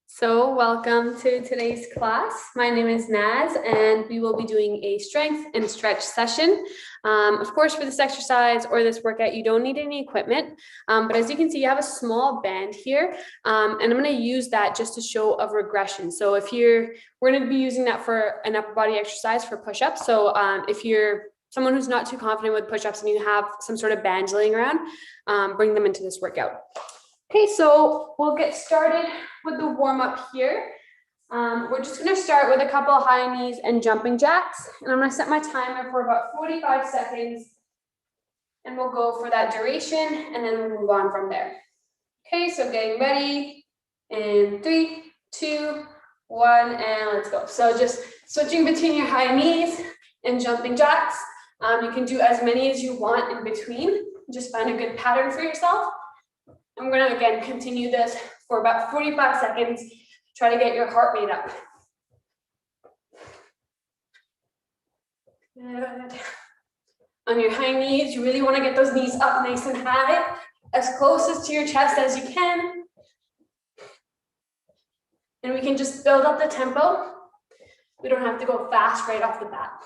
So welcome to today's class. My name is Naz, and we will be doing a strength and stretch session. Of course, for this exercise or this workout, you don't need any equipment. But as you can see, you have a small band here, and I'm going to use that just to show a regression. So we're going to be using that for an upper body exercise for push-ups. So if you're someone who's not too confident with push-ups and you have some sort of band laying around, bring them into this workout. Okay, so we'll get started with the warm-up here. We're just going to start with a couple of high knees and jumping jacks. And I'm going to set my timer for about 45 seconds. And we'll go for that duration, and then we'll move on from there. Okay, so getting ready in 3, 2, 1, and let's go. So just switching between your high knees and jumping jacks. You can do as many as you want in between. Just find a good pattern for yourself. I'm going to, again, continue this for about 45 seconds. Try to get your heart rate up. Good. On your high knees, you really want to get those knees up nice and high, as close to your chest as you can. And we can just build up the tempo. We don't have to go fast right off the bat.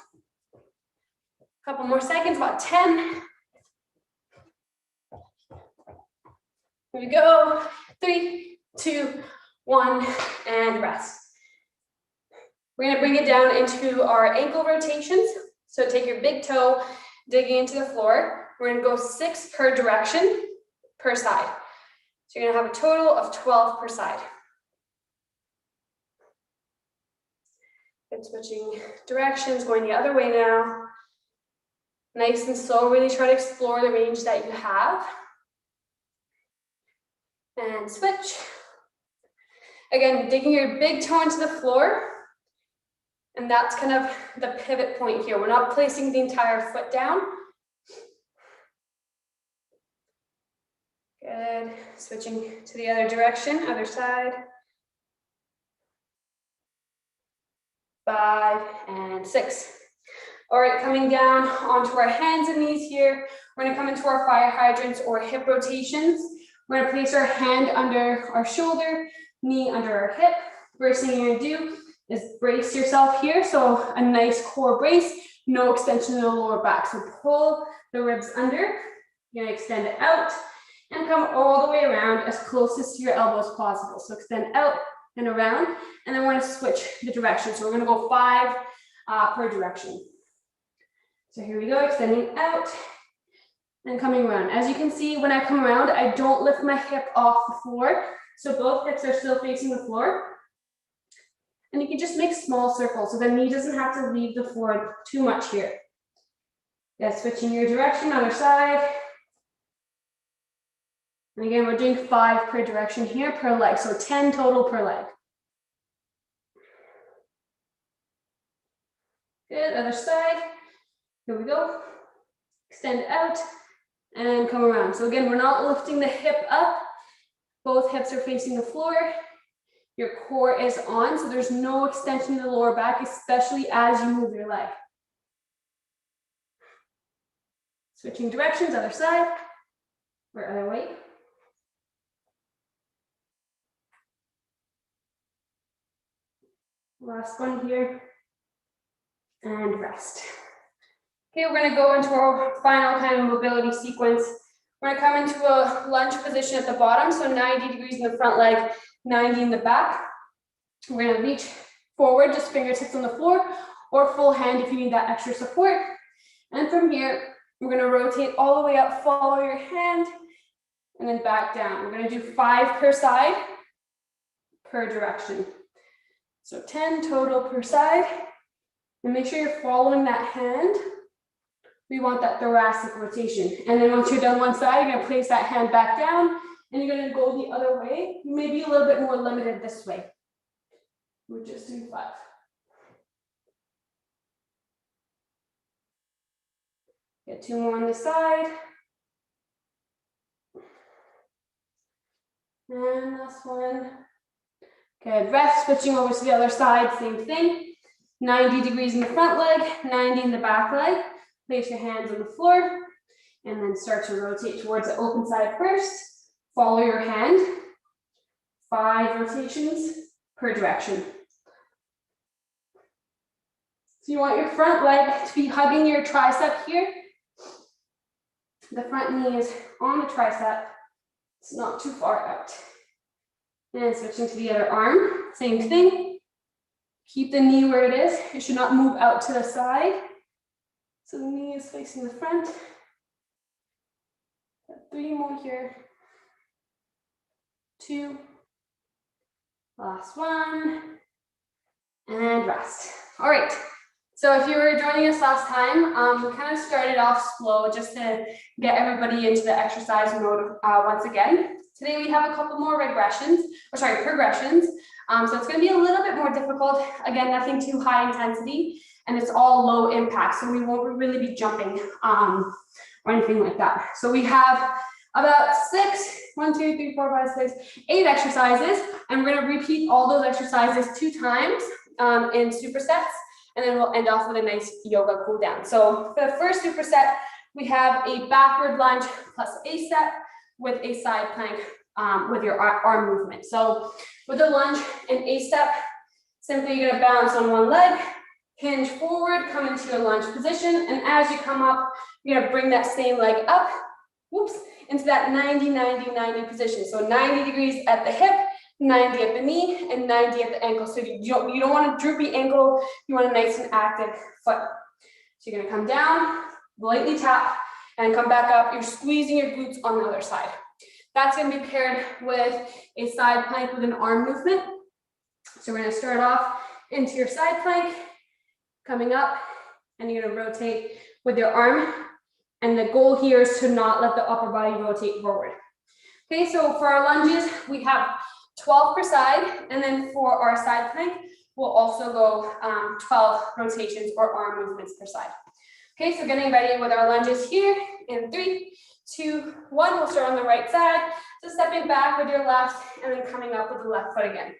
A couple more seconds, about 10. Here we go. 3, 2, 1, and rest. We're going to bring it down into our ankle rotations. So take your big toe, digging into the floor. We're going to go 6 per direction, per side. So you're going to have a total of 12 per side. Good, switching directions, going the other way now. Nice and slow, really try to explore the range that you have. And switch. Again, digging your big toe into the floor. And that's kind of the pivot point here. We're not placing the entire foot down. Good. Switching to the other direction, other side. 5 and 6. All right, coming down onto our hands and knees here. We're going to come into our fire hydrants or hip rotations. We're going to place our hand under our shoulder, knee under our hip. First thing you're going to do is brace yourself here. So a nice core brace, no extension in the lower back. So pull the ribs under. You're going to extend it out and come all the way around as closest to your elbow as possible. So extend out and around, and then we're going to switch the direction. So we're going to go 5 per direction. So here we go, extending out and coming around. As you can see, when I come around, I don't lift my hip off the floor. So both hips are still facing the floor. And you can just make small circles so the knee doesn't have to leave the floor too much here. Yeah, switching your direction, other side. And again, we're doing 5 per direction here per leg. So 10 total per leg. Good, other side. Here we go. Extend out. And come around. So again, we're not lifting the hip up. Both hips are facing the floor. Your core is on, so there's no extension in the lower back, especially as you move your leg. Switching directions, other side, or other way. Last one here. And rest. Okay, we're going to go into our final kind of mobility sequence. We're going to come into a lunge position at the bottom, so 90 degrees in the front leg, 90 in the back. We're going to reach forward, just fingertips on the floor, or full hand if you need that extra support. And from here, we're going to rotate all the way up, follow your hand, and then back down. We're going to do 5 per side, per direction. So 10 total per side. And make sure you're following that hand. We want that thoracic rotation. And then once you're done one side, you're going to place that hand back down and you're going to go the other way. You may be a little bit more limited this way. We're just doing 5. Get 2 more on this side. And last one. Good, rest, switching over to the other side, same thing. 90 degrees in the front leg, 90 in the back leg. Place your hands on the floor and then start to rotate towards the open side first. Follow your hand. 5 rotations per direction. So you want your front leg to be hugging your tricep here. The front knee is on the tricep. It's not too far out. And switching to the other arm, same thing. Keep the knee where it is. It should not move out to the side. So the knee is facing the front. Got 3 more here. 2. Last one. And rest. All right. So if you were joining us last time, we kind of started off slow just to get everybody into the exercise mode once again. Today we have a couple more progressions. So it's going to be a little bit more difficult. Again, nothing too high intensity, and it's all low impact. So we won't really be jumping or anything like that. So we have about 8 exercises, and we're going to repeat all those exercises 2 times in supersets. And then we'll end off with a nice yoga cool down. So for the first superset, we have a backward lunge plus a step with a side plank with your arm movement. So with a lunge and a step, simply you're gonna bounce on one leg, hinge forward, come into your lunge position. And as you come up, you're gonna bring that same leg up, into that 90-90-90 position. So 90 degrees at the hip, 90 at the knee, and 90 at the ankle. So you don't want a droopy ankle, you want a nice and active foot. So you're gonna come down, lightly tap, and come back up. You're squeezing your glutes on the other side. That's gonna be paired with a side plank with an arm movement. So we're gonna start off into your side plank, coming up, and you're gonna rotate with your arm. And the goal here is to not let the upper body rotate forward. Okay, so for our lunges, we have 12 per side, and then for our side plank, we'll also go 12 rotations or arm movements per side. Okay, so getting ready with our lunges here in 3, 2, 1. We'll start on the right side. So stepping back with your left and then coming up with the left foot again.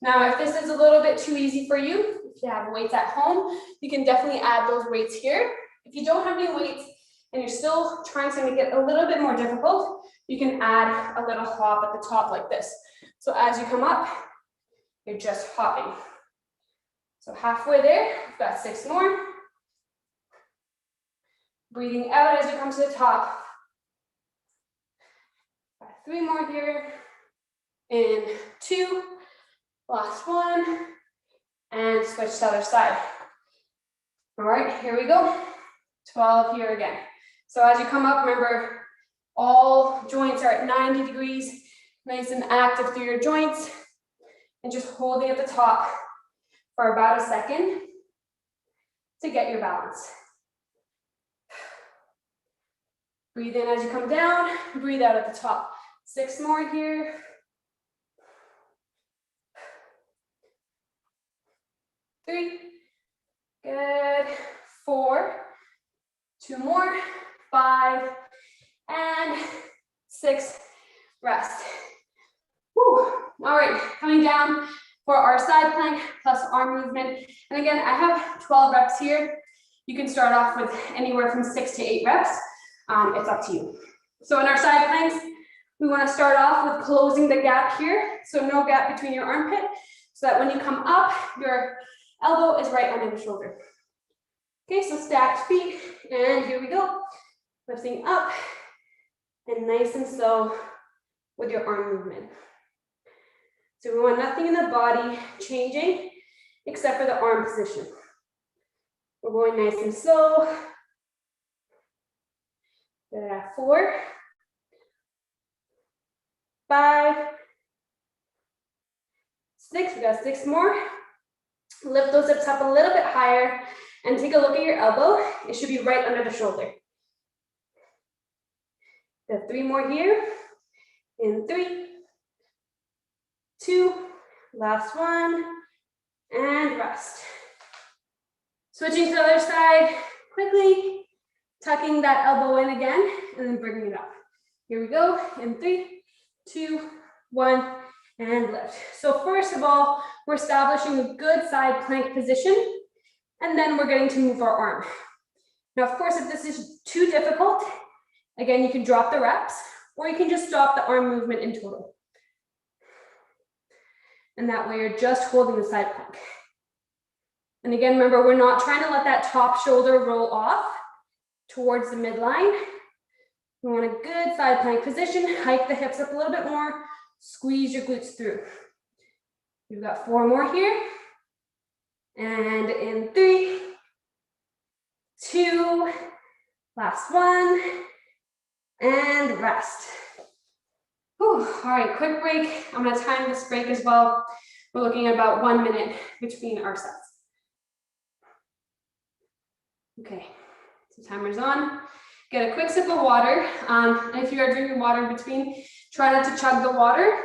Now, if this is a little bit too easy for you, if you have weights at home, you can definitely add those weights here. If you don't have any weights and you're still trying to make it a little bit more difficult, you can add a little hop at the top like this. So as you come up, you're just hopping. So halfway there, we've got 6 more. Breathing out as you come to the top. Got 3 more here. In 2, last one, and switch to the other side. All right, here we go. 12 here again. So as you come up, remember, all joints are at 90 degrees. Nice and active through your joints, and just holding at the top for about a second to get your balance. Breathe in as you come down, breathe out at the top. 6 more here. 3, good. 4, 2 more, 5, and 6, rest. Whew. All right, coming down for our side plank plus arm movement. And again, I have 12 reps here. You can start off with anywhere from 6 to 8 reps. It's up to you. So in our side planks, we want to start off with closing the gap here. So no gap between your armpit, so that when you come up, your elbow is right under the shoulder. Okay, so stacked feet, and here we go. Lifting up, and nice and slow with your arm movement. So we want nothing in the body changing except for the arm position. We're going nice and slow. Good at 4, 5, 6. We got 6 more. Lift those hips up a little bit higher and take a look at your elbow. It should be right under the shoulder. Got 3 more here. In 3, 2, last one, and rest. Switching to the other side quickly, tucking that elbow in again, and then bringing it up. Here we go, in 3, 2, 1, and lift. So first of all, we're establishing a good side plank position, and then we're getting to move our arm. Now, of course, if this is too difficult, again, you can drop the reps, or you can just stop the arm movement in total. And that way you're just holding the side plank. And again, remember, we're not trying to let that top shoulder roll off towards the midline. We want a good side plank position. Hike the hips up a little bit more. Squeeze your glutes through. We've got 4 more here. And in 3, 2, last one, and rest. Whew. All right, quick break. I'm gonna time this break as well. We're looking at about 1 minute between our sets. Okay, so timer's on. Get a quick sip of water. And if you are drinking water in between, try not to chug the water.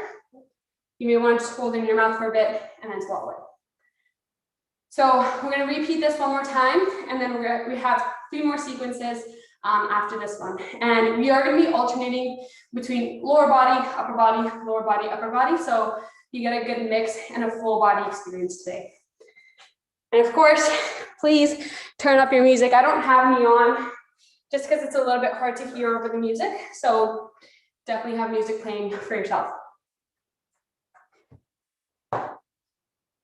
You may want to just hold it in your mouth for a bit and then swallow it. So we're going to repeat this one more time, and then we have 3 more sequences after this one. And we are going to be alternating between lower body, upper body, lower body, upper body. So you get a good mix and a full body experience today. And of course, please turn up your music. I don't have any on just because it's a little bit hard to hear over the music. So definitely have music playing for yourself.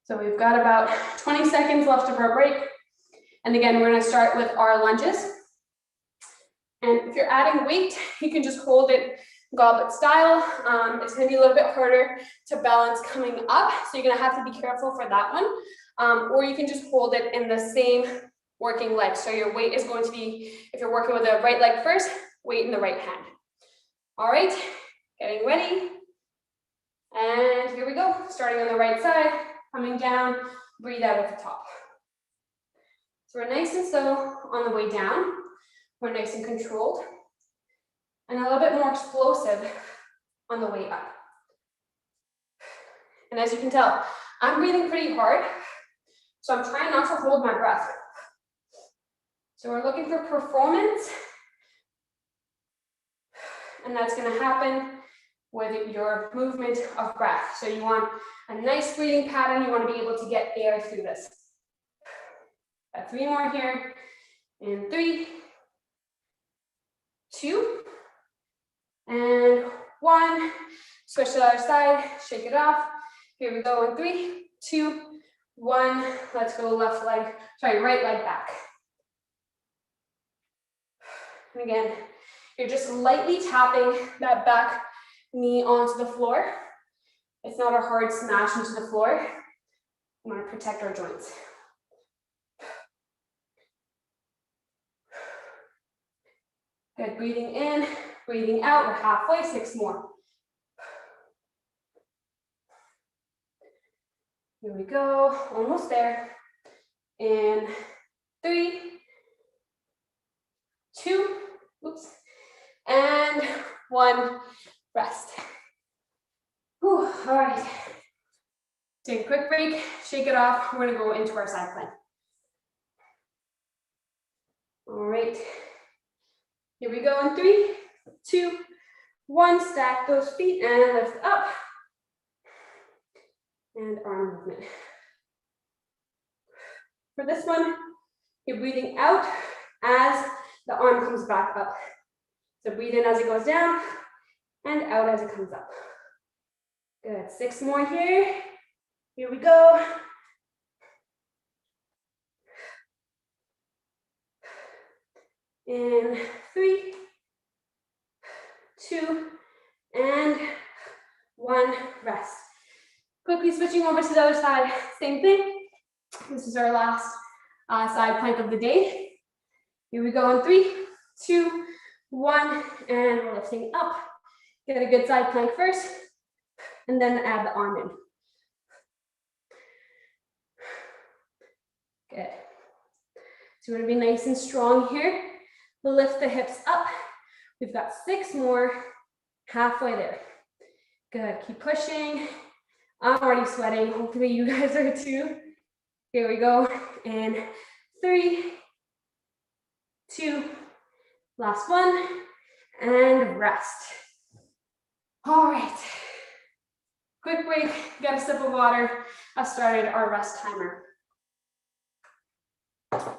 So we've got about 20 seconds left of our break. And again, we're going to start with our lunges. And if you're adding weight, you can just hold it goblet style. It's going to be a little bit harder to balance coming up. So you're going to have to be careful for that one. Or you can just hold it in the same working leg. So your weight is going to be, if you're working with the right leg first, weight in the right hand. All right, getting ready. And here we go, starting on the right side, coming down, breathe out at the top. So we're nice and slow on the way down. We're nice and controlled. And a little bit more explosive on the way up. And as you can tell, I'm breathing pretty hard. So I'm trying not to hold my breath. So we're looking for performance. And that's going to happen with your movement of breath. So you want a nice breathing pattern. You want to be able to get air through this. Got 3 more here. In 3, 2, and 1. Switch to the other side. Shake it off. Here we go in 3, 2, 1. Let's go right leg back. And again, you're just lightly tapping that back knee onto the floor. It's not a hard smash into the floor. We want to protect our joints. Good, breathing in, breathing out. We're halfway, 6 more. Here we go, almost there. In 3, 2, oops, and 1, rest. Whew, all right. Take a quick break, shake it off. We're gonna go into our side plank. All right. Here we go in 3, 2, 1. Stack those feet and lift up. And arm movement. For this one, you're breathing out as the arm comes back up. So breathe in as it goes down and out as it comes up. Good, 6 more here. Here we go. In 3, 2, and 1, rest. Quickly switching over to the other side, same thing. This is our last side plank of the day. Here we go in 3, 2, 1, and we're lifting up. Get a good side plank first, and then add the arm in. Good. So we're gonna be nice and strong here. Lift the hips up. We've got 6 more, halfway there. Good, keep pushing. I'm already sweating, hopefully you guys are too. Here we go, in 3, 2, last 1, and rest. All right, quick break, get a sip of water. I've started our rest timer.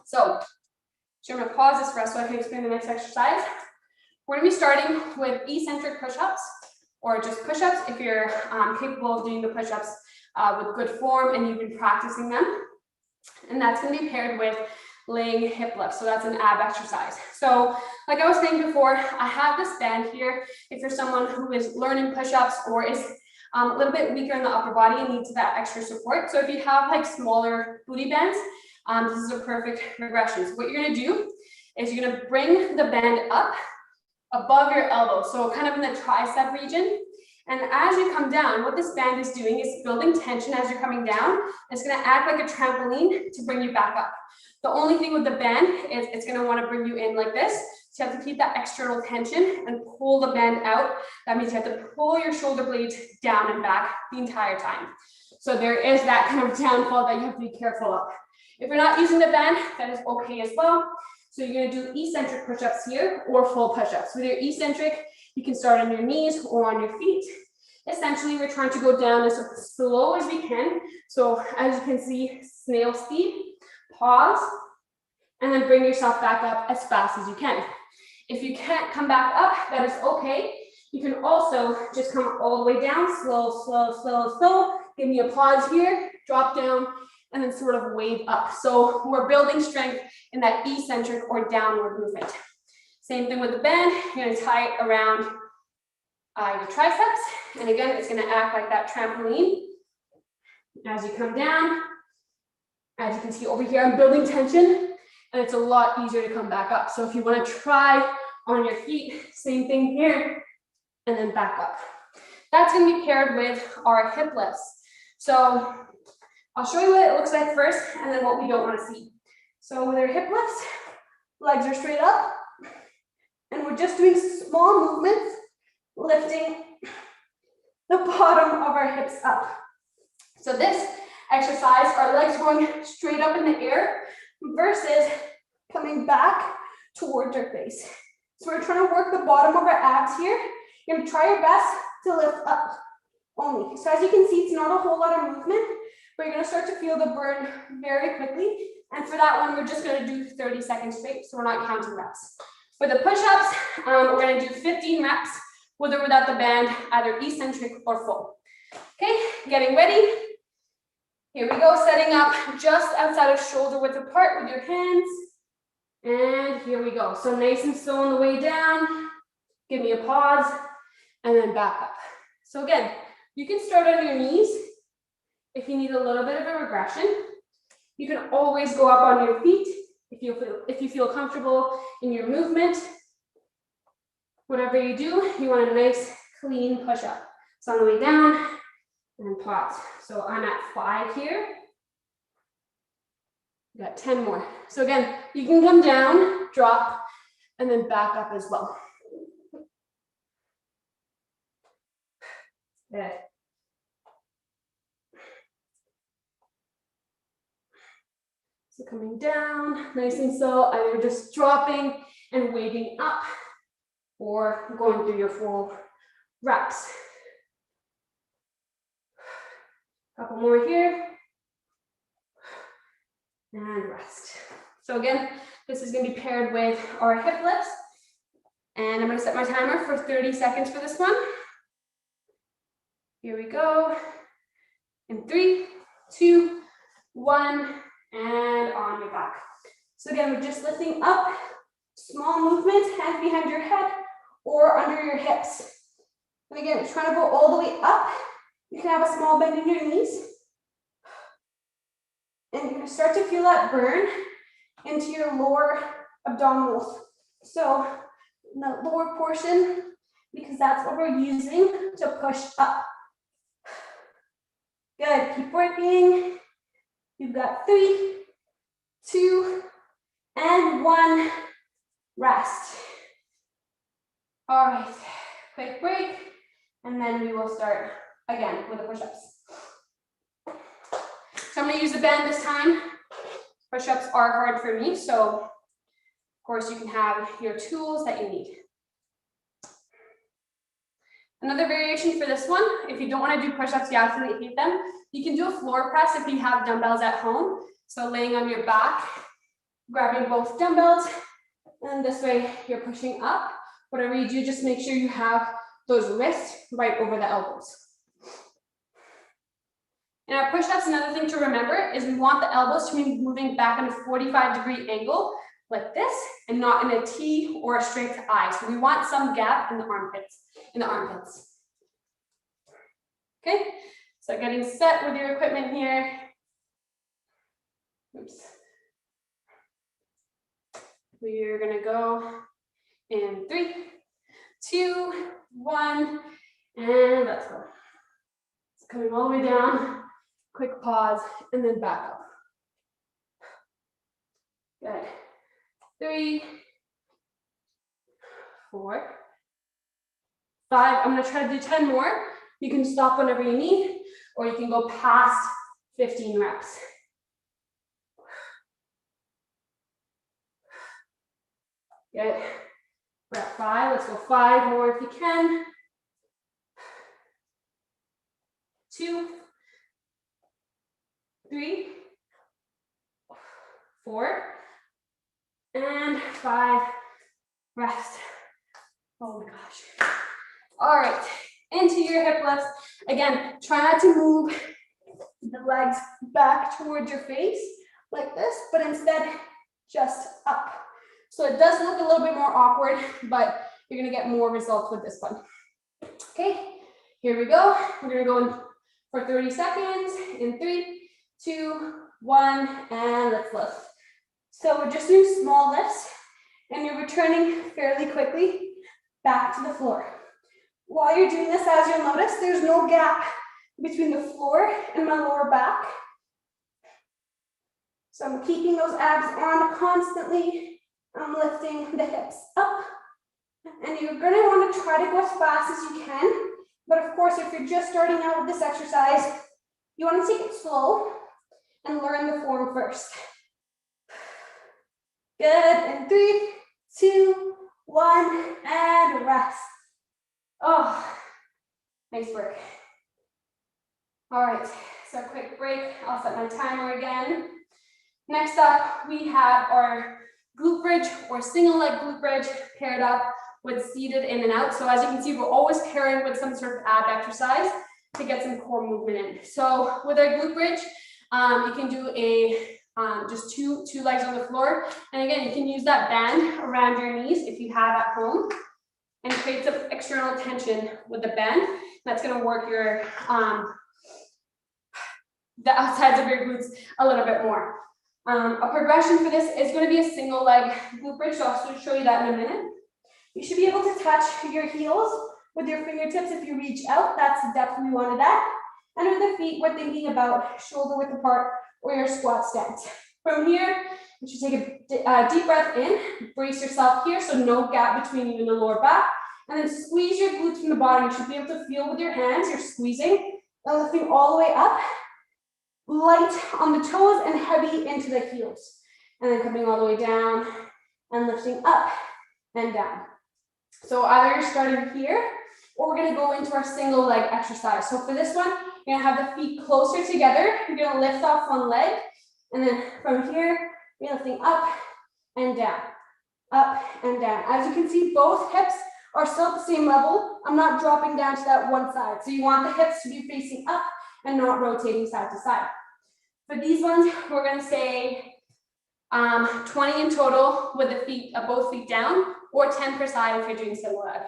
So I'm gonna pause this rest so I can explain the next exercise. We're gonna be starting with eccentric push-ups or just push-ups if you're capable of doing the push-ups with good form and you've been practicing them. And that's going to be paired with laying hip lifts. So that's an ab exercise. So like I was saying before, I have this band here. If you're someone who is learning push-ups or is a little bit weaker in the upper body and needs that extra support. So if you have like smaller booty bands, this is a perfect regression. So what you're going to do is you're going to bring the band up above your elbow. So kind of in the tricep region. And as you come down, what this band is doing is building tension as you're coming down. It's going to act like a trampoline to bring you back up. The only thing with the band is it's going to want to bring you in like this. So you have to keep that external tension and pull the band out. That means you have to pull your shoulder blades down and back the entire time. So there is that kind of downfall that you have to be careful of. If you're not using the band, that is okay as well. So you're going to do eccentric push-ups here or full push-ups. With your eccentric, you can start on your knees or on your feet. Essentially, we're trying to go down as slow as we can. So as you can see, snail speed, pause, and then bring yourself back up as fast as you can. If you can't come back up, that is okay. You can also just come all the way down, slow, slow, slow, slow. Give me a pause here, drop down, and then sort of wave up. So we're building strength in that eccentric or downward movement. Same thing with the band. You're going to tie it around your triceps. And again, it's going to act like that trampoline. As you come down, as you can see over here, I'm building tension, and it's a lot easier to come back up. So if you want to try on your feet, same thing here, and then back up. That's going to be paired with our hip lifts. So I'll show you what it looks like first, and then what we don't want to see. So with our hip lifts, legs are straight up, and we're just doing small movements, lifting the bottom of our hips up. So this exercise, our legs going straight up in the air versus coming back towards our face. So we're trying to work the bottom of our abs here. You're going to try your best to lift up only. So as you can see, it's not a whole lot of movement, but you're going to start to feel the burn very quickly. And for that one, we're just going to do 30 seconds straight, so we're not counting reps. For the push-ups, we're going to do 15 reps with or without the band, either eccentric or full. Okay, getting ready. Here we go, setting up just outside of shoulder width apart with your hands. And here we go. So nice and slow on the way down. Give me a pause and then back up. So again, you can start on your knees if you need a little bit of a regression. You can always go up on your feet if you feel comfortable in your movement. Whatever you do, you want a nice clean push-up. So on the way down, and pause. So I'm at 5 here. We got 10 more. So again, you can come down, drop, and then back up as well. Good. So coming down, nice and slow, either just dropping and waving up, or going through your full reps. Couple more here. And rest. So again, this is going to be paired with our hip lifts. And I'm going to set my timer for 30 seconds for this one. Here we go. In 3, 2, 1, and on your back. So again, we're just lifting up, small movements, hands behind your head or under your hips. And again, we're trying to go all the way up. You can have a small bend in your knees. And you're going to start to feel that burn into your lower abdominals. So in the lower portion, because that's what we're using to push up. Good, keep working. You've got 3, 2, and 1. Rest. All right, quick break. And then we will start again with the push-ups. So I'm going to use the band this time. Push-ups are hard for me, so of course you can have your tools that you need. Another variation for this one, if you don't want to do push-ups, you absolutely hate them, you can do a floor press if you have dumbbells at home. So laying on your back, grabbing both dumbbells, and this way you're pushing up. Whatever you do, just make sure you have those wrists right over the elbows. In our push-ups, another thing to remember is we want the elbows to be moving back in a 45-degree angle like this, and not in a T or a straight to I. So we want some gap in the armpits. Okay, so getting set with your equipment here. Oops. We're gonna go in 3, 2, 1, and let's go. It's coming all the way down. Quick pause, and then back up. Good. 3, 4, 5. I'm gonna try to do 10 more. You can stop whenever you need, or you can go past 15 reps. Good. We're at 5. Let's go 5 more if you can. 2, 3, 4, and 5. Rest. Oh my gosh. All right, into your hip lifts. Again, try not to move the legs back towards your face like this, but instead just up. So it does look a little bit more awkward, but you're gonna get more results with this one. Okay, here we go. We're gonna go in for 30 seconds in 3, 2, 1, and let's lift. So we're just doing small lifts, and you're returning fairly quickly back to the floor. While you're doing this, as you'll notice, there's no gap between the floor and my lower back. So I'm keeping those abs on constantly. I'm lifting the hips up. And you're gonna wanna try to go as fast as you can. But of course, if you're just starting out with this exercise, you wanna take it slow and learn the form first. Good, in 3, 2, 1, and rest. Oh, nice work. All right, so a quick break. I'll set my timer again. Next up, we have our glute bridge or single leg glute bridge paired up with seated in and out. So as you can see, we're always pairing with some sort of ab exercise to get some core movement in. So with our glute bridge, you can do a just two legs on the floor. And again, you can use that band around your knees if you have at home and create some external tension with the band. That's gonna work your the outsides of your glutes a little bit more. A progression for this is going to be a single leg glute bridge, so I'll show you that in a minute. You should be able to touch your heels with your fingertips if you reach out. That's the depth we wanted at. And with the feet, we're thinking about shoulder width apart or your squat stance. From here, you should take a deep breath in, brace yourself here, so no gap between you and the lower back, and then squeeze your glutes from the bottom. You should be able to feel with your hands, you're squeezing, and lifting all the way up. Light on the toes and heavy into the heels. And then coming all the way down and lifting up and down. So either you're starting here or we're gonna go into our single leg exercise. So for this one, you're gonna have the feet closer together. You're gonna lift off one leg. And then from here, you're lifting up and down, up and down. As you can see, both hips are still at the same level. I'm not dropping down to that one side. So you want the hips to be facing up and not rotating side to side. For these ones, we're gonna say 20 in total with the feet, both feet down, or 10 per side if you're doing single leg.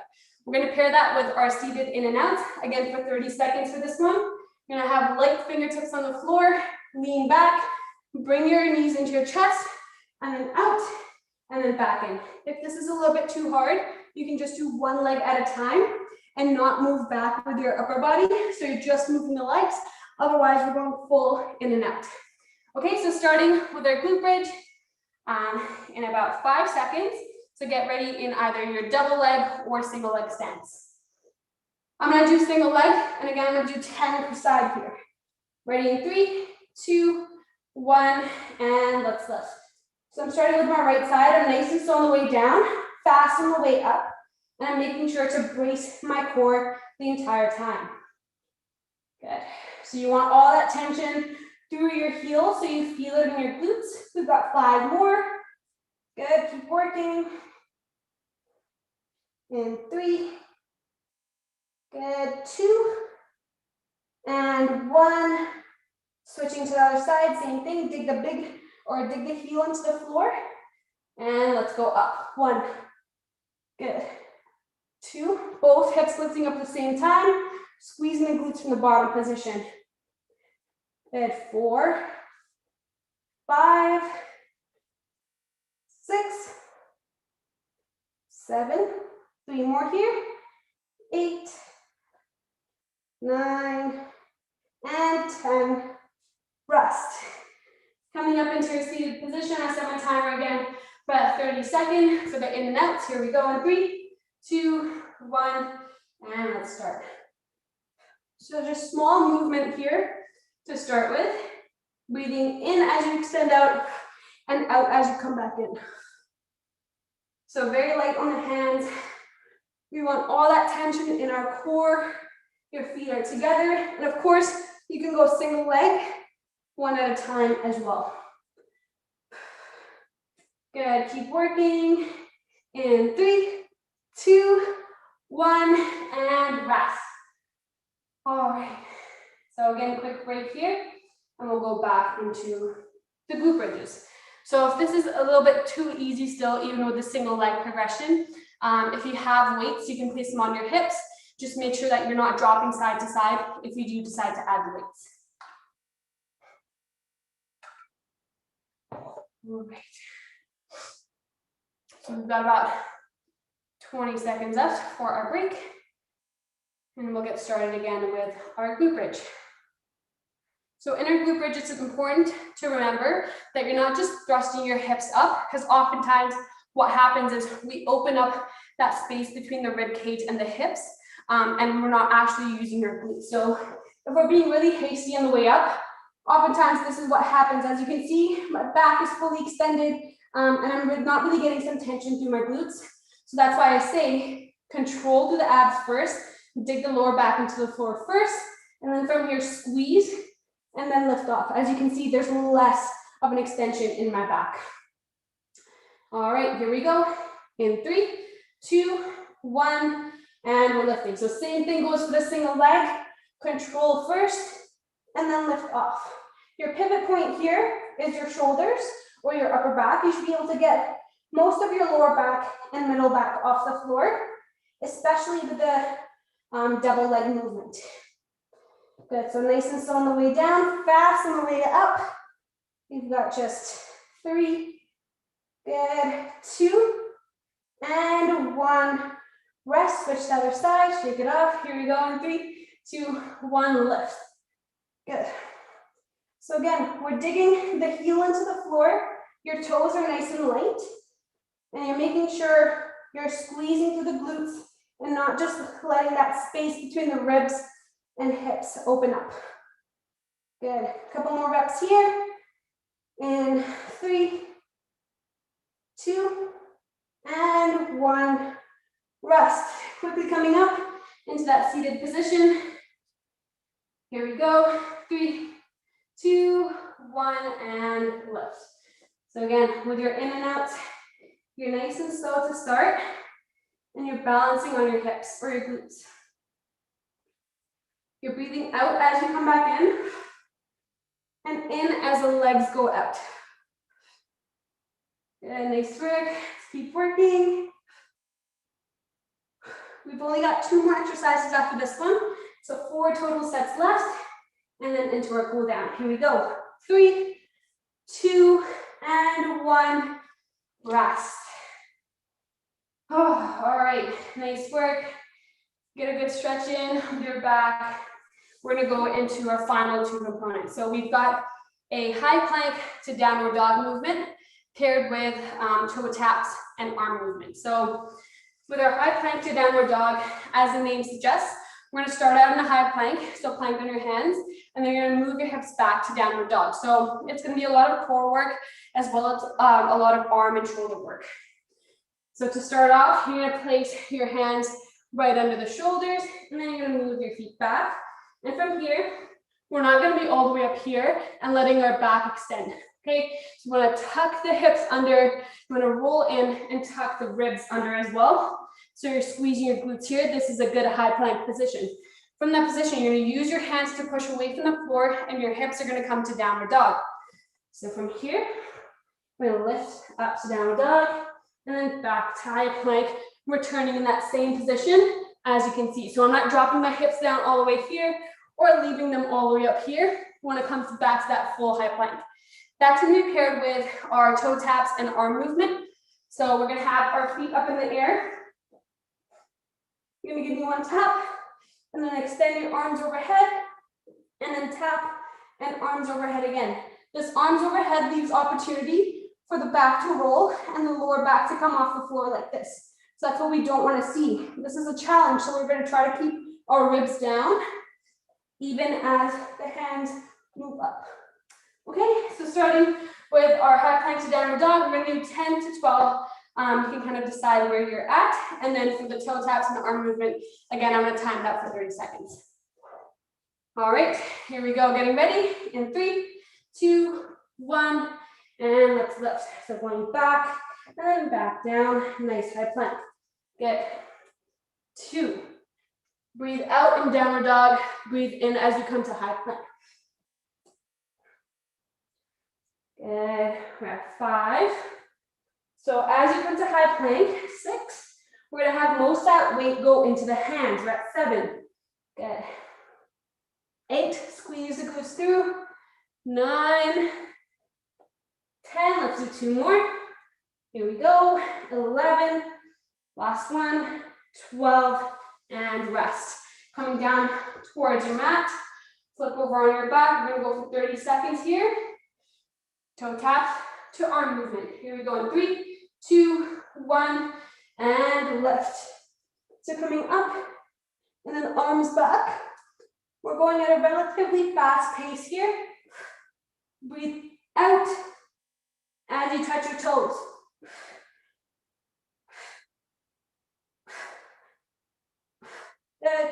We're gonna pair that with our seated in and out, again for 30 seconds for this one. You're gonna have light fingertips on the floor, lean back, bring your knees into your chest, and then out, and then back in. If this is a little bit too hard, you can just do one leg at a time and not move back with your upper body. So you're just moving the legs. Otherwise, we're going full in and out. Okay, so starting with our glute bridge in about 5 seconds. So get ready in either your double leg or single leg stance. I'm gonna do single leg, and again, I'm gonna do 10 per side here. Ready in 3, 2, 1, and let's lift. So I'm starting with my right side. I'm nice and slow on the way down, fast on the way up, and I'm making sure to brace my core the entire time. Good. So you want all that tension through your heels so you feel it in your glutes. We've got 5 more. Good, keep working. In 3, Good, 2, and 1. Switching to the other side, same thing, dig the heel into the floor, and let's go up. 1, good, 2, both hips lifting up at the same time, squeezing the glutes from the bottom position. Good, 4, 5, 6, 7, 3 more here, 8, 9, and 10. Rest. Coming up into your seated position, I set my timer again for about 30 seconds for the in and outs. Here we go in 3, 2, 1, and let's start. So just small movement here to start with. Breathing in as you extend out and out as you come back in. So very light on the hands. We want all that tension in our core. Your feet are together. And of course, you can go single leg, 1 at a time as well. Good, keep working. In 3, 2, 1, and rest. All right. So again, quick break here, and we'll go back into the glute bridges. So if this is a little bit too easy still, even with the single leg progression, if you have weights, you can place them on your hips. Just make sure that you're not dropping side to side if you do decide to add the weights. All right. So we've got about 20 seconds left for our break. And we'll get started again with our glute bridge. So in our glute bridge, it's important to remember that you're not just thrusting your hips up, because oftentimes what happens is we open up that space between the rib cage and the hips, and we're not actually using our glutes. So if we're being really hasty on the way up, oftentimes this is what happens. As you can see, my back is fully extended, and I'm not really getting some tension through my glutes. So that's why I say control through the abs first, dig the lower back into the floor first, and then from here squeeze, and then lift off. As you can see, there's less of an extension in my back. All right, here we go. In 3, 2, 1, and we're lifting. So same thing goes for the single leg. Control first, and then lift off. Your pivot point here is your shoulders or your upper back. You should be able to get most of your lower back and middle back off the floor, especially with the double leg movement. Good, so nice and slow on the way down, fast on the way up. We've got just 3, good, 2, and 1. Rest, switch to the other side, shake it off. Here we go in 3, 2, 1, lift. Good. So again, we're digging the heel into the floor. Your toes are nice and light. And you're making sure you're squeezing through the glutes and not just letting that space between the ribs and hips open up. Good. A couple more reps here. In 3, 2, and 1. Rest. Quickly coming up into that seated position. Here we go. 3, 2, 1, and lift. So again, with your in and outs, you're nice and slow to start, and you're balancing on your hips or your glutes. You're breathing out as you come back in, and in as the legs go out. Good, nice work. Let's keep working. We've only got 2 more exercises after this one, so 4 total sets left, and then into our cool down. Here we go. 3, 2, and 1. Rest. Oh, all right, nice work. Get a good stretch in with your back. We're gonna go into our final 2 components. So we've got a high plank to downward dog movement paired with toe taps and arm movement. So with our high plank to downward dog, as the name suggests, we're gonna start out in a high plank, so plank on your hands, and then you're gonna move your hips back to downward dog. So it's gonna be a lot of core work as well as a lot of arm and shoulder work. So to start off, you're gonna place your hands right under the shoulders, and then you're gonna move your feet back. And from here, we're not gonna be all the way up here and letting our back extend, okay? So you wanna tuck the hips under, you wanna roll in and tuck the ribs under as well So you're squeezing your glutes here. This is a good high plank position. From that position, you're gonna use your hands to push away from the floor and your hips are gonna come to downward dog. So from here, we're gonna lift up to downward dog and then back to high plank, returning in that same position as you can see. So I'm not dropping my hips down all the way here or leaving them all the way up here when it comes back to that full high plank. That's gonna be paired with our toe taps and arm movement. So we're gonna have our feet up in the air. You're gonna give me one tap and then extend your arms overhead and then tap and arms overhead again. This arms overhead leaves opportunity for the back to roll and the lower back to come off the floor like this. So that's what we don't want to see. This is a challenge, so we're going to try to keep our ribs down even as the hands move up. Okay, so starting with our high plank to downward dog, we're going to do 10 to 12. You can kind of decide where you're at. And then for the toe taps and the arm movement, again, I'm going to time that for 30 seconds. All right, here we go. Getting ready in 3, 2, 1, and let's lift. So going back and then back down. Nice high plank. Get 2. Breathe out in downward dog. Breathe in as you come to high plank. Good. We're at 5. So as you come to high plank, 6. We're gonna have most of that weight go into the hands. We're at 7. Good. 8. Squeeze the glutes through. 9. 10. Let's do 2 more. Here we go. 11. Last one. 12. And rest. Coming down towards your mat. Flip over on your back. We're gonna go for 30 seconds here. Toe tap to arm movement. Here we go in 3, 2, 1, and lift. So coming up, and then arms back. We're going at a relatively fast pace here. Breathe out as you touch your toes.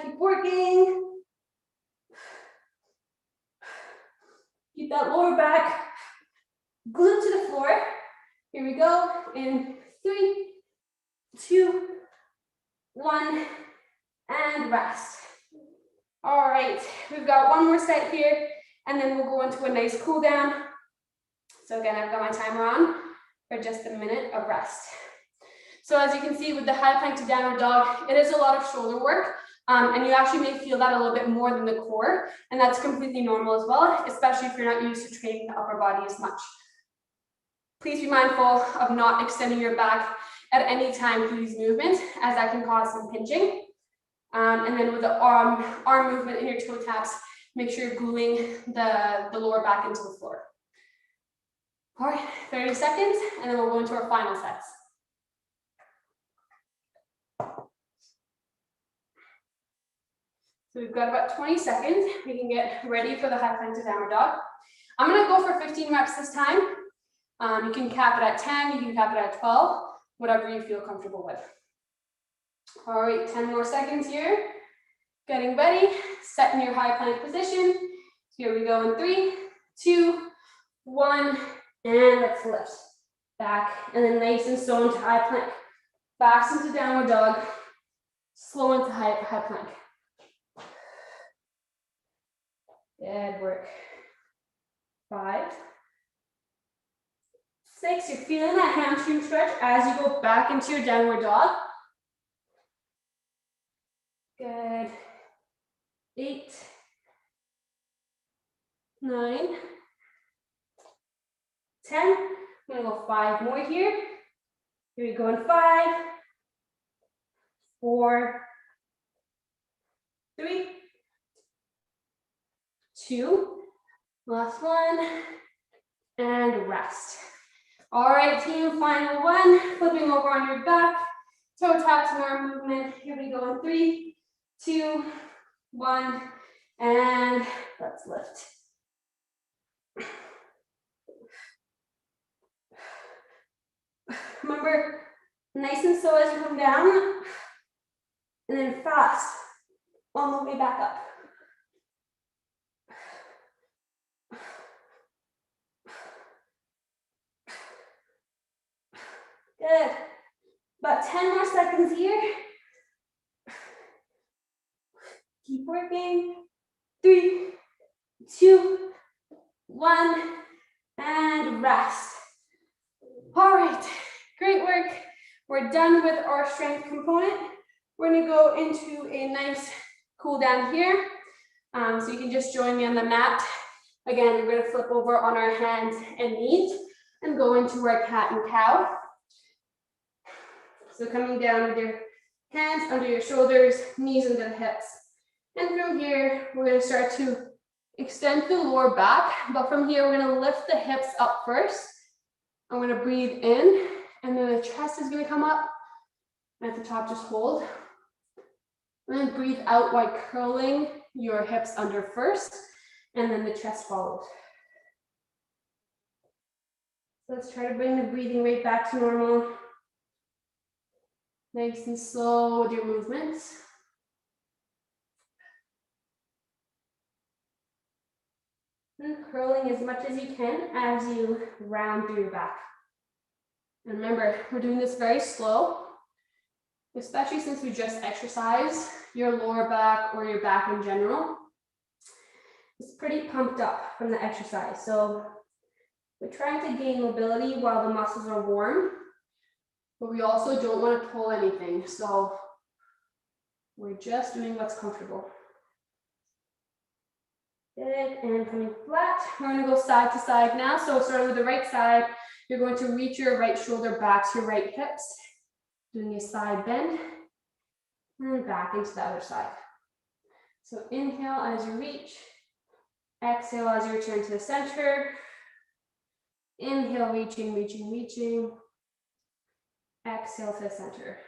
Keep working. Keep that lower back glued to the floor. Here we go in 3, 2, 1, and rest. All right, we've got one more set here, and then we'll go into a nice cool down. So again, I've got my timer on for just a minute of rest. So as you can see with the high plank to downward dog, it is a lot of shoulder work. And you actually may feel that a little bit more than the core, and that's completely normal as well, especially if you're not used to training the upper body as much. Please be mindful of not extending your back at any time through these movements, as that can cause some pinching. And then with the arm movement in your toe taps, make sure you're gluing the lower back into the floor. All right, 30 seconds, and then we'll go into our final sets. So we've got about 20 seconds. We can get ready for the high plank to downward dog. I'm gonna go for 15 reps this time. You can cap it at 10, you can cap it at 12, whatever you feel comfortable with. All right, 10 more seconds here. Getting ready, setting your high plank position. Here we go in 3, 2, 1, and let's lift. Back, and then nice and slow into high plank. Fast into downward dog, slow into high plank. Good work. 5, 6, you're feeling that hamstring stretch as you go back into your downward dog. Good. 8, 9, 10. I'm gonna go 5 more here. Here we go in 5, 4, 3, 2, last one, and rest. All right, team, final one. Flipping over on your back, toe taps and arm movement. Here we go in 3, 2, 1, and let's lift. Remember, nice and slow as you come down, and then fast on the way back up. Good. About 10 more seconds here. working. 3, 2, 1, and rest. All right, great work. We're done with our strength component. We're gonna go into a nice cool down here. So you can just join me on the mat. Again, we're gonna flip over on our hands and knees and go into our cat and cow. So coming down with your hands under your shoulders, knees into the hips. And from here, we're gonna start to extend the lower back, but from here, we're gonna lift the hips up first. I'm gonna breathe in, and then the chest is gonna come up. And at the top, just hold. And then breathe out while curling your hips under first, and then the chest follows. So let's try to bring the breathing rate back to normal. Nice and slow with your movements. And curling as much as you can as you round through your back. And remember, we're doing this very slow, especially since we just exercised your lower back or your back in general. It's pretty pumped up from the exercise. So we're trying to gain mobility while the muscles are warm, but we also don't want to pull anything. So we're just doing what's comfortable. Good, and coming flat. We're gonna go side to side now. So starting with the right side, you're going to reach your right shoulder back to your right hips, doing a side bend, and back into the other side. So inhale as you reach, exhale as you return to the center. Inhale, reaching, reaching, reaching. Exhale to the center.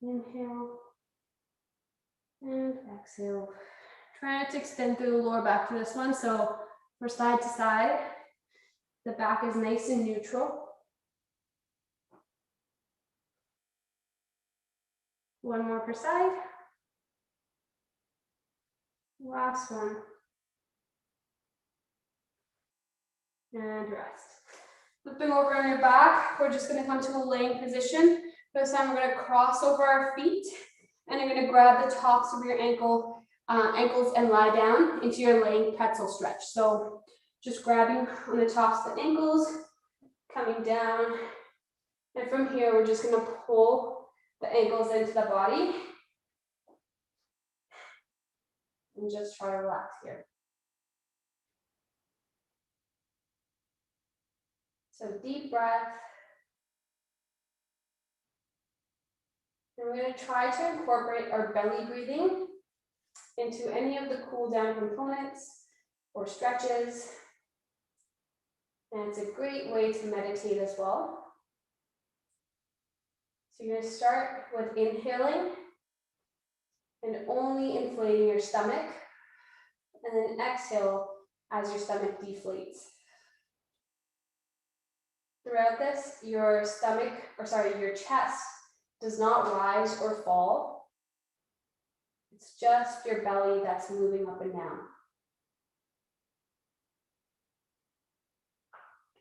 Inhale. And exhale. Try not to extend through the lower back for this one. So for side to side, the back is nice and neutral. One more per side. Last one. And rest. Flipping over on your back, we're just gonna come to a laying position. This time we're gonna cross over our feet, and you're gonna grab the tops of your ankles and lie down into your laying pretzel stretch. So just grabbing on the tops of the ankles, coming down. And from here, we're just gonna pull the ankles into the body. And just try to relax here. So deep breath. And we're going to try to incorporate our belly breathing into any of the cool down components or stretches. And it's a great way to meditate as well. So you're going to start with inhaling and only inflating your stomach, and then exhale as your stomach deflates. Throughout this, your chest does not rise or fall. It's just your belly that's moving up and down.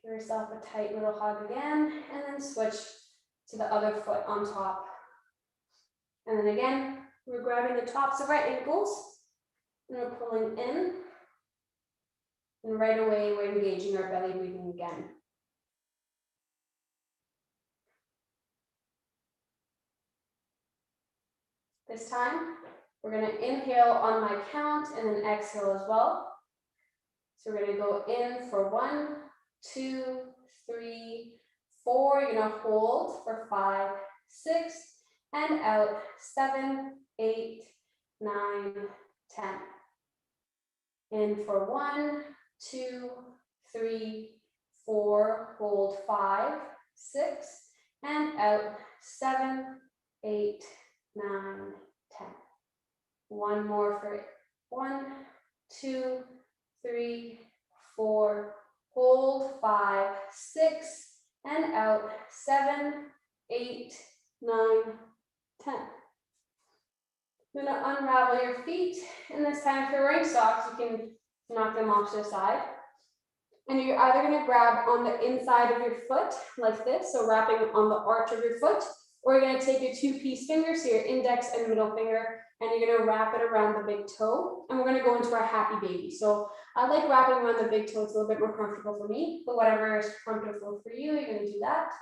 Give yourself a tight little hug again, and then switch to the other foot on top. And then again, we're grabbing the tops of our ankles, and we're pulling in. And right away, we're engaging our belly breathing again. This time, we're going to inhale on my count and then exhale as well. So we're going to go in for 1, 2, 3, 4. You're going to hold for 5, 6, and out 7, 8, 9, 10. In for 1, 2, 3, 4. Hold 5, 6, and out 7, 8, 9, 10. One more for 1, 2, 3, 4. Hold 5, 6, and out 7, 8, 9, 10. You're going to unravel your feet, and this time if you're wearing socks, you can knock them off to the side. And you're either going to grab on the inside of your foot like this, so wrapping on the arch of your foot, or you're gonna take your two-piece fingers, so your index and middle finger, and you're gonna wrap it around the big toe, and we're gonna go into our happy baby. So I like wrapping around the big toe, it's a little bit more comfortable for me, but whatever is comfortable for you, you're gonna do that.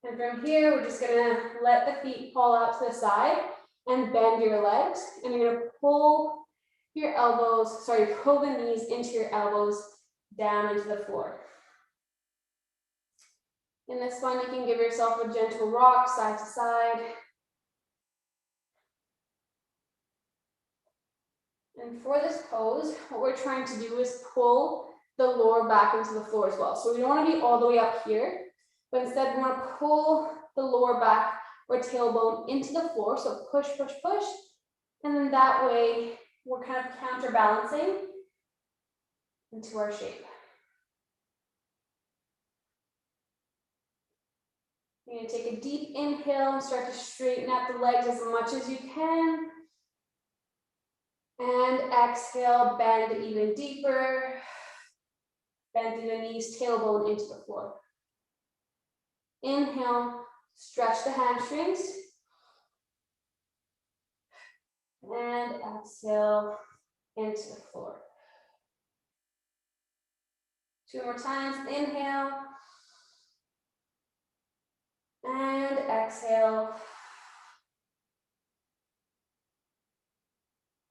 And from here, we're just gonna let the feet fall out to the side and bend your legs, and you're gonna pull your elbows, pull the knees into your elbows down into the floor. In this one, you can give yourself a gentle rock side to side. And for this pose, what we're trying to do is pull the lower back into the floor as well. So we don't want to be all the way up here, but instead we want to pull the lower back or tailbone into the floor. So push, push, push. And then that way, we're kind of counterbalancing into our shape. You're going to take a deep inhale and start to straighten out the legs as much as you can. And exhale, bend even deeper. Bend through the knees, tailbone into the floor. Inhale, stretch the hamstrings. And exhale into the floor. 2 more times, inhale. And exhale.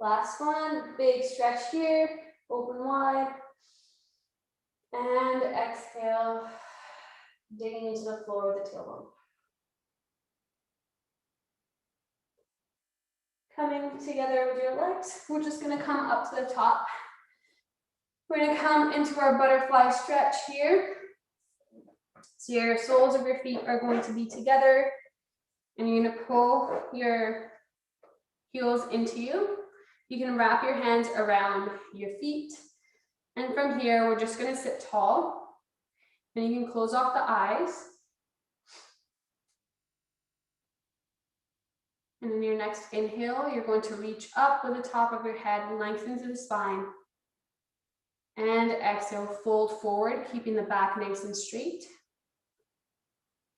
Last one, big stretch here, open wide. And exhale, digging into the floor with the tailbone. Coming together with your legs, we're just gonna come up to the top. We're gonna come into our butterfly stretch here. So your soles of your feet are going to be together, and you're gonna pull your heels into you. You can wrap your hands around your feet. And from here, we're just gonna sit tall, and you can close off the eyes. And in your next inhale, you're going to reach up with the top of your head, lengthen through the spine. And exhale, fold forward, keeping the back nice and straight.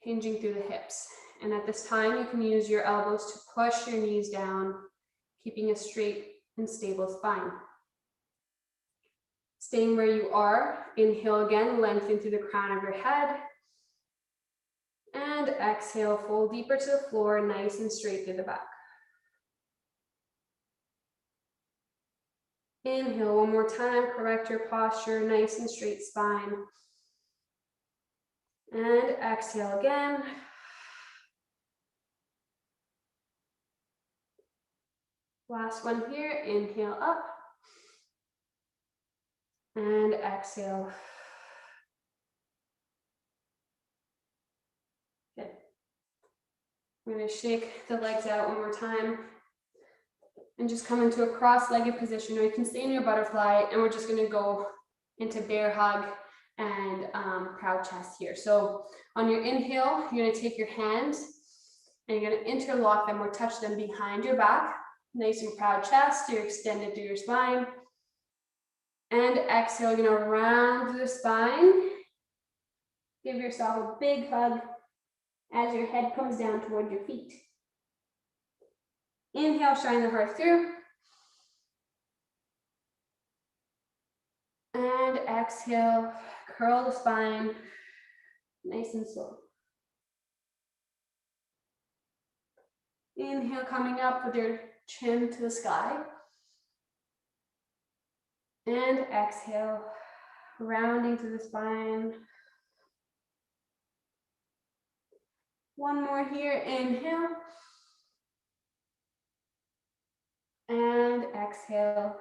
Hinging through the hips. And at this time, you can use your elbows to push your knees down, keeping a straight and stable spine. Staying where you are, inhale again, lengthen through the crown of your head. And exhale, fold deeper to the floor, nice and straight through the back. Inhale one more time, correct your posture, nice and straight spine. And exhale again. Last one here, inhale up. And exhale. Good. We're going to shake the legs out one more time. And just come into a cross-legged position, or you can stay in your butterfly, and we're just going to go into bear hug and proud chest here. So on your inhale, you're going to take your hands and you're going to interlock them or touch them behind your back. Nice and proud chest, you're extended through your spine. And exhale, you're going to round through the spine. Give yourself a big hug as your head comes down toward your feet. Inhale, shine the heart through. And exhale, curl the spine, nice and slow. Inhale, coming up with your chin to the sky. And exhale, rounding to the spine. One more here, inhale. And exhale.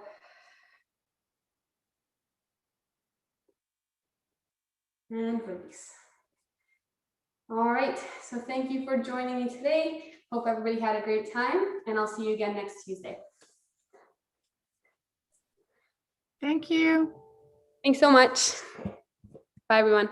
And release. All right, so thank you for joining me today. Hope everybody had a great time, and I'll see you again next Tuesday. Thank you. Thanks so much. Bye, everyone.